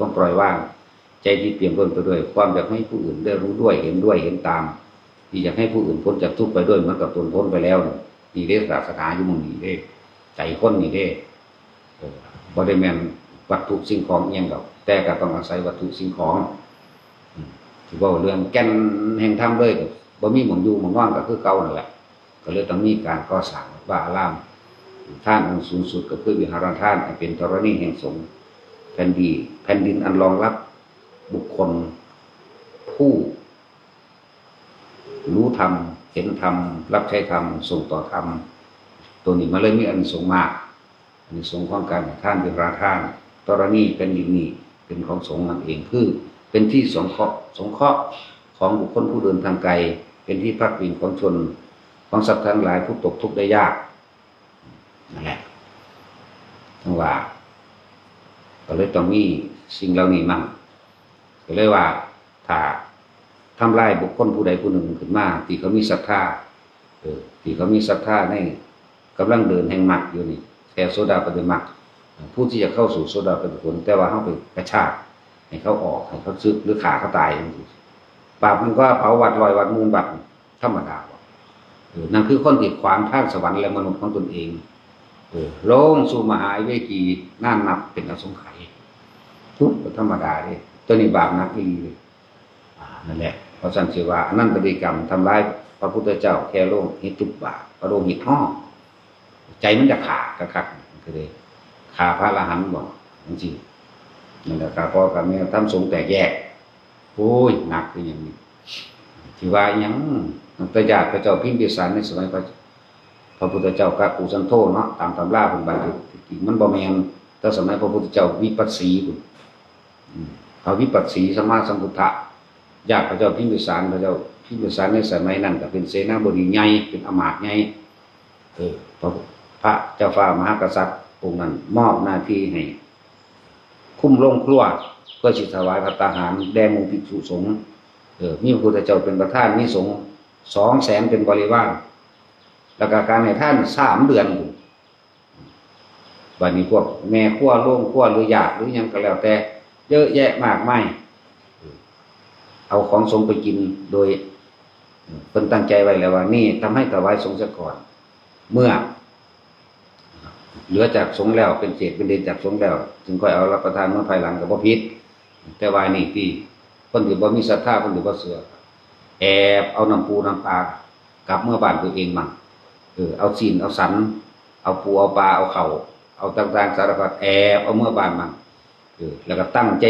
ต้องปล่อยวางใจที่เปี่ยมล้นไปด้วยความอยากให้ผู้อื่นได้รู้ด้วยเห็นด้วยเห็นตามที่อยากให้ผู้อื่นพ้นจากทุกข์ไปด้วยเหมือนกับตนพ้นไปแล้วนี่เรียกศาสนาอยู่มุมนี้เด้ใจคนนี่เด้บ่ได้แม่นวัตถุสิ่งของเอียงดอกแต่ก็ต้องอาศัยวัตถุสิ่งของที่ว่าเรื่องแก่นแห่งธรรมเลยบ่มีหม่องอยู่หม่องนอนก็คือเก่านั่นแหละก็เลยต้องมีการก่อสร้างว่าอารามท่านองค์สูงสุดก็คือวิหารท่านเป็นธรณีแห่งสงฆ์แผ่นดินอันรองรับบุคคลผู้รู้ธรรมเห็นธรรมรับใช้ธรรมส่งต่อธรรมตัวนี้มาเลยมีอานิสงส์มากอานิสงส์ของการท่านเป็นราท่านธรณีเป็นดินนี้เป็นของสงฆ์นั่นเองคือเป็นที่สงเคราะห์ของบุคคลผู้เดินทางไกลเป็นที่พักพิงของชนของสัตว์ทั้งหลายผู้ตกทุกข์ได้ยากนั่นแหละทั้งว่าก็เลยต้องมีสิ่งเหล่านี้มั่งก็เลยว่าถ้าทำลายบุคคลผู้ใดผู้หนึ่งขึ้นมาที่เขามีศรัทธาที่เขามีศรัทธาในกำลังเดินแห่งมรรคอยู่นี่แค่โซดาปฏิมรรคผู้ที่จะเข้าสู่โซดาปฏิผลแต่ว่าเขาไปกระชากให้เขาออกให้เขาซึกหรือขาเขาตายบาปมันก็เผาวัดลอยวัดมูลวัดธรรมดานั่นคือคนที่ขวางทางสวรรค์และมนุษย์ของตนเองลงสู่มหาวิกีน่านับเป็นอสงไขยทุกธรรมดาเลยตัวนี้บาปนักอีเลยนั่นแหละเพราะสันติว่าอนันตริกรรมทำร้ายพระพุทธเจ้าแค่โลกหิตุบาพระโลหิตห่อใจมันจะขาดกระคักก็เลยขาพระอรหันต์บอกจริงๆนั่นแหละการพ่อกับแม่ทำสงฆ์แตกแยกโอ้ยหนักเป็นอย่างนี้ที่ว่ายังประหยัดพระเจ้าพิมพิสารในสมัยพระพุทธเจ้ากับปุสันโธเนาะตามตำราเป็นบันทึกมันบ่แมนแต่สมัยพระพุทธเจ้าวิปัสสีพระวิปัสสีสมมาสัมพุทธะญาติพระเจ้าพิมพิสารพระเจ้าพิมพิสารในสมัยนั้นก็เป็นเสนาบดีใหญ่เป็นอมาตย์ใหญ่พระเจ้าฟ้ามหากษัตริย์องค์นั้นมอบหน้าที่ให้คุ้มโรงครัวเพื่อสิถวายภัตตาหารแด่หมู่ภิกษุสงฆ์มีพระพุทธเจ้าเป็นประธานมีสงฆ์200,000เป็นบริวารแล้วก็การให้ท่าน3 เดือนวันนี้พวกแม่ขั้วโล่งขั้วหรือญาติหรือยังก็แล้วแต่เยอะแยะมากมายเอาของสงฆ์ไปกินโดยเพิ่นตั้งใจไว้แล้วว่านี่ทำให้ถวายสงฆ์ซะก่อนเมื่อเหลือจากสงฆ์แล้วเป็นเศษเป็นเดชจากสงฆ์แล้วจึงค่อยเอารับประทานเมื่อภายหลังก็บ่ผิดแต่ว่านี่ที่คนที่บ่มีศรัทธาคนที่บ่เชื่อแอบเอาน้ำปูน้ำปลากลับเมื่อบ้านตัวเองมั่งเอาศีลเอาสันเอาปูเอาปลาเอาเข่าเอาต่างๆสารพัดแอบเอาเมื่อบ้านมั่งแล้วก็ตั้งใจ